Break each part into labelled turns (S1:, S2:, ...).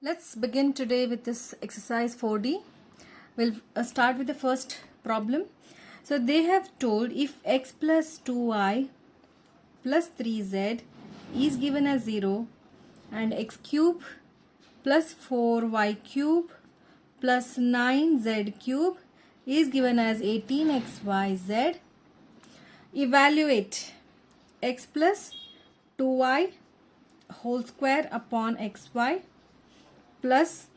S1: Let's begin today with this exercise 4D. We'll start with the first problem. So they have told if x plus 2y plus 3z is given as 0 and x cube plus 4y cube plus 9z cube is given as 18xyz, evaluate x plus 2y whole square upon xy plus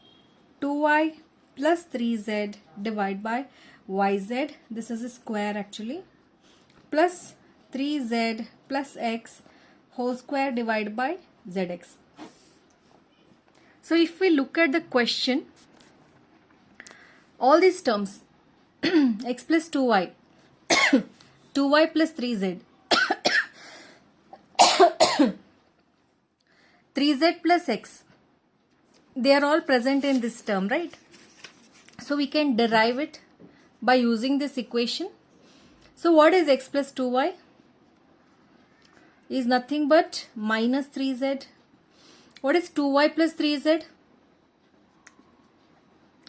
S1: 2y plus 3z divided by yz, this is a square actually, plus 3z plus x whole square divided by zx. So if we look at the question, all these terms x plus 2y 2y plus 3z 3z plus x, they are all present in this term, right? So we can derive it by using this equation. So what is x plus 2y? Is nothing but minus 3z. What is 2y plus 3z?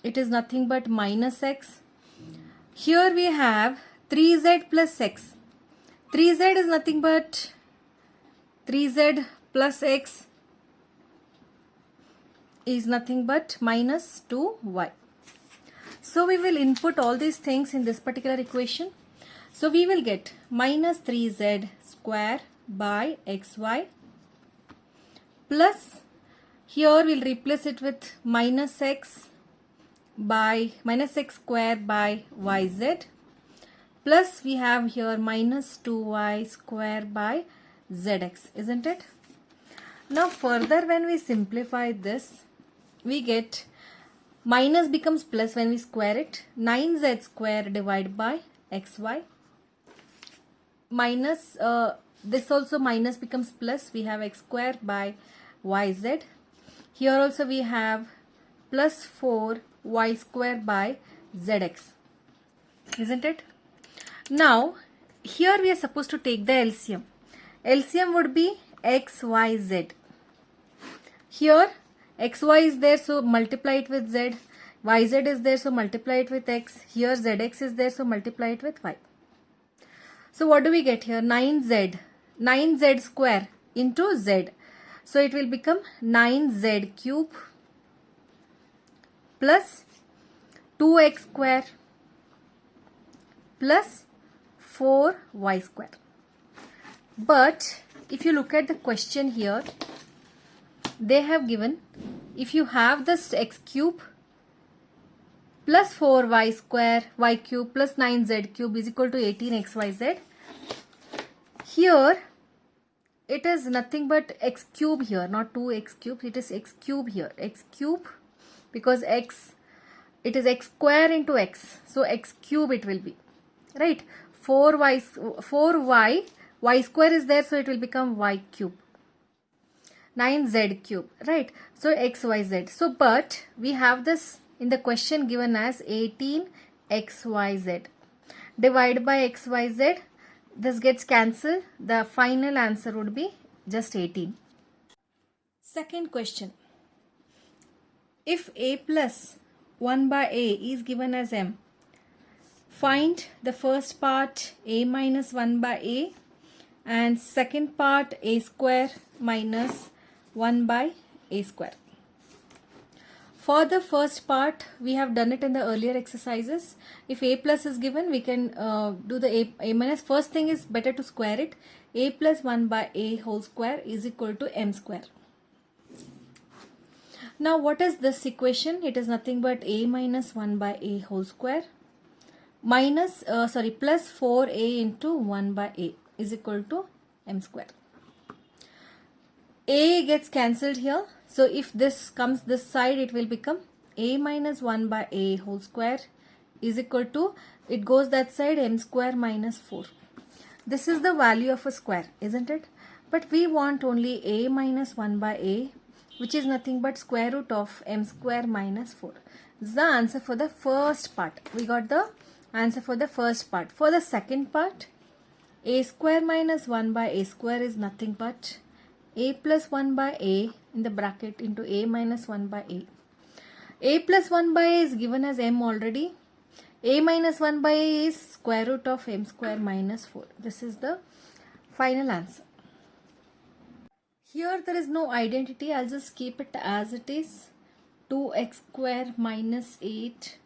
S1: It is nothing but minus x. Here we have 3z plus x. 3z is nothing but 3z plus x is nothing but minus 2y. So we will input all these things in this particular equation. So we will get minus 3z square by xy plus, here we'll replace it with minus x square by yz, plus we have here minus 2y square by zx, isn't it? Now further when we simplify this, we get minus becomes plus when we square it, 9z square divided by xy, minus this also minus becomes plus, we have x square by yz. Here also we have plus 4y square by zx, isn't it? Now here we are supposed to take the LCM. LCM would be x, y, z. Here xy is there, so multiply it with z. Yz is there, so multiply it with x. Here zx is there, so multiply it with y. So what do we get here? 9z square into z. So it will become 9z cube plus 2x square plus 4y square. But if you look at the question here, they have given, if you have this x cube plus 4y square y cube plus 9z cube is equal to 18xyz. Here it is nothing but x cube here, not 2x cube, it is x cube here, x cube, because x, it is x square into x, so x cube it will be, right? 4y y square is there, so it will become y cube, 9z cube, right? So xyz. So but we have this in the question given as 18xyz divided by xyz. This gets cancelled. The final answer would be just 18. Second question. If a plus 1 by a is given as m, find the first part a minus 1 by a and second part a square minus 1 by a square. For the first part, we have done it in the earlier exercises. If a plus is given, we can do the a minus. First thing is better to square it. A plus 1 by a whole square is equal to m square. Now what is this equation? It is nothing but a minus 1 by a whole square minus plus 4a into 1 by a is equal to m square. A gets cancelled here. So if this comes this side, it will become a minus 1 by a whole square is equal to, it goes that side, m square minus 4. This is the value of a square, isn't it? But we want only a minus 1 by a, which is nothing but square root of m square minus 4. This is the answer for the first part. We got the answer for the first part. For the second part, a square minus 1 by a square is nothing but a plus 1 by a in the bracket into a minus 1 by a. A plus 1 by a is given as m already. A minus 1 by a is square root of m square minus 4. This is the final answer. Here there is no identity. I'll just keep it as it is. 2x square minus 8.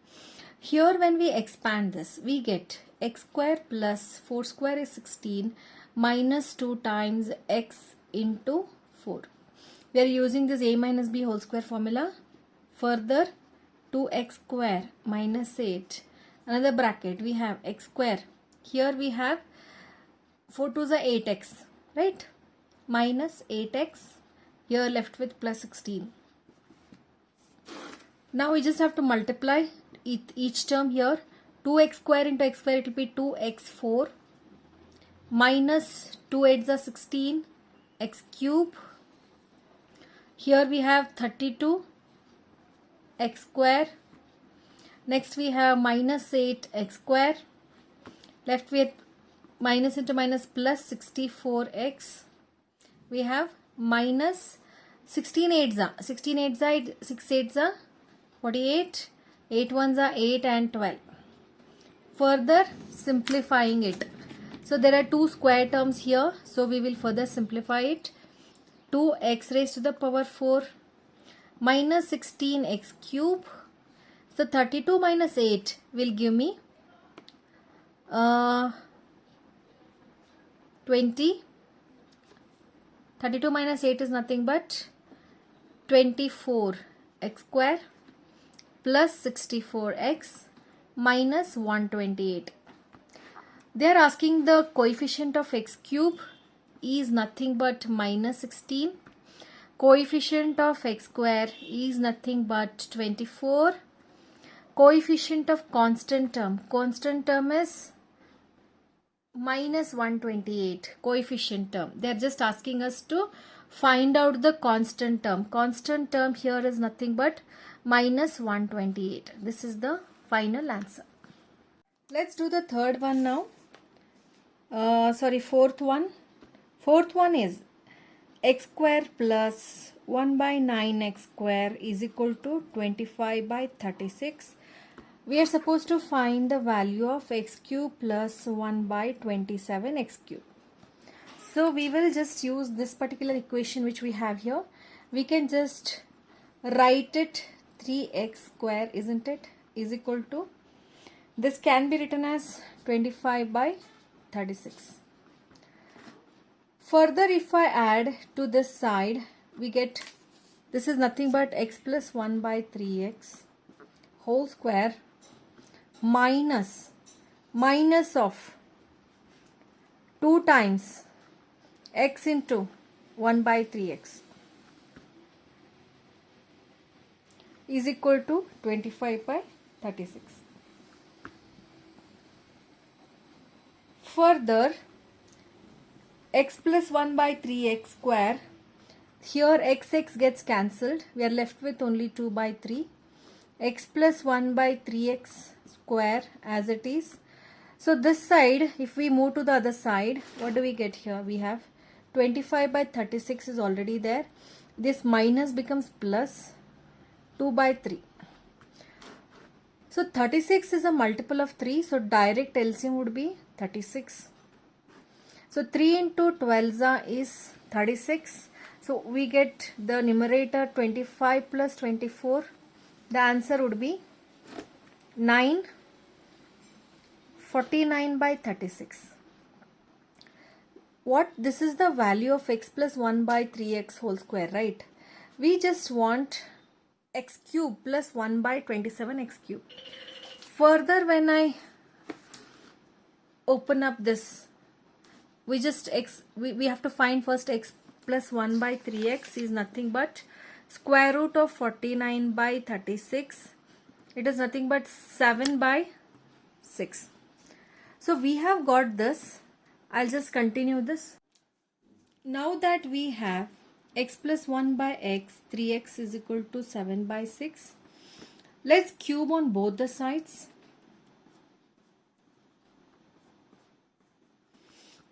S1: Here when we expand this, we get x square plus 4 square is 16 minus 2 times x into 4. We are using this a minus b whole square formula. Further, 2x square minus 8. Another bracket, we have x square. Here we have 4 2s are 8x, right? Minus 8x. Here left with plus 16. Now we just have to multiply each term here. 2x square into x square, it will be 2x4 minus 2 8s are 16 x cube. Here we have 32 x square. Next we have minus 8 x square. Left with minus into minus plus 64x. We have minus 16 8s are 16 8s are 6 8s are 48. 8 1s are 8 and 12. Further simplifying it. So there are two square terms here. So we will further simplify it. 2x raised to the power 4 minus 16x cube. So 32 minus 8 will give me 20. 32 minus 8 is nothing but 24x square plus 64x minus 128. They are asking the coefficient of x cube is nothing but minus 16. Coefficient of x square is nothing but 24. Coefficient of constant term is minus 128. Coefficient term. They are just asking us to find out the constant term. Constant term here is nothing but minus 128. This is the final answer. Let's do the third one now. Fourth one. Fourth one is x square plus 1 by 9x square is equal to 25 by 36. We are supposed to find the value of x cube plus 1 by 27x cube. So we will just use this particular equation which we have here. We can just write it 3x square, isn't it, is equal to, this can be written as 25 by 36. Further, if I add to this side, we get, this is nothing but x plus 1 by 3x whole square minus of 2 times x into 1 by 3x is equal to 25 by 36. Further, x plus 1 by 3x square, here x gets cancelled. We are left with only 2 by 3. X plus 1 by 3x square as it is. So this side, if we move to the other side, what do we get here? We have 25 by 36 is already there. This minus becomes plus 2 by 3. So 36 is a multiple of 3. So direct LCM would be 36. So 3 into 12 is 36. So we get the numerator 25 plus 24. The answer would be 49 by 36. What? This is the value of x plus 1 by 3x whole square, right? We just want x cube plus 1 by 27x cube. Further, when I open up this, we have to find first x plus 1 by 3x is nothing but square root of 49 by 36. It is nothing but 7 by 6. So we have got this. I'll just continue this. Now that we have x plus 1 by x, 3x is equal to 7 by 6. Let's cube on both the sides.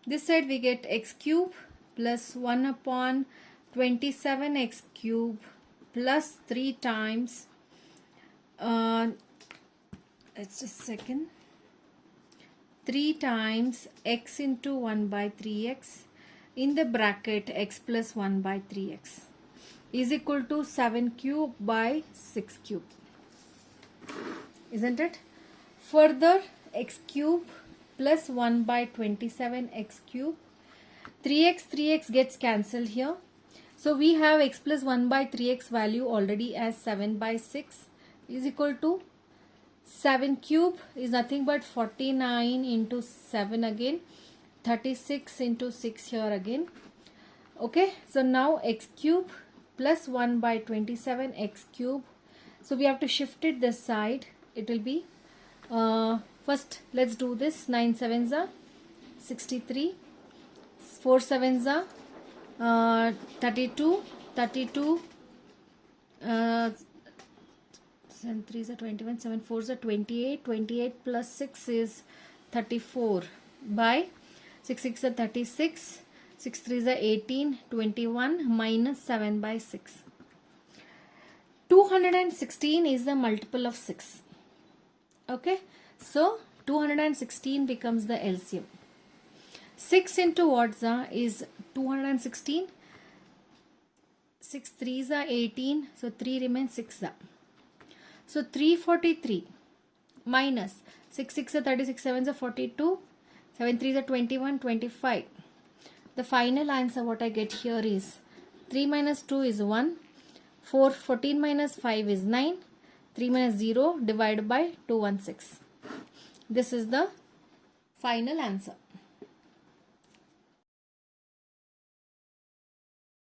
S1: This side we get x cube plus 1 upon 27x cube plus 3 times, it's just a second, 3 times x into 1 by 3x in the bracket x plus 1 by 3x is equal to 7 cube by 6 cube, isn't it? Further, x cube plus 1 by 27x cube, 3x gets cancelled here. So we have x plus 1 by 3x value already as 7 by 6 is equal to 7 cube is nothing but 49 into 7 again, 36 into 6 here again. Okay, so now x cube plus 1 by 27x cube. So we have to shift it this side. It will be, first let's do this. 9 7s are 63, 4 7s are 32, 7 3s are 21, 7 4s are 28, 28 plus 6 is 34 by 6 6 are 36, 6 3s are 18, 21 minus 7 by 6. 216 is the multiple of 6. Okay, so 216 becomes the LCM. 6 into Wadza is 216. 6 3s are 18, so 3 remains 6. So 343 minus 6 6 are 36, 7 are 42, 7 3s are 21, 25. The final answer what I get here is 3 minus 2 is 1, 14 minus 5 is 9, 3 minus 0 divided by 216. This is the final answer.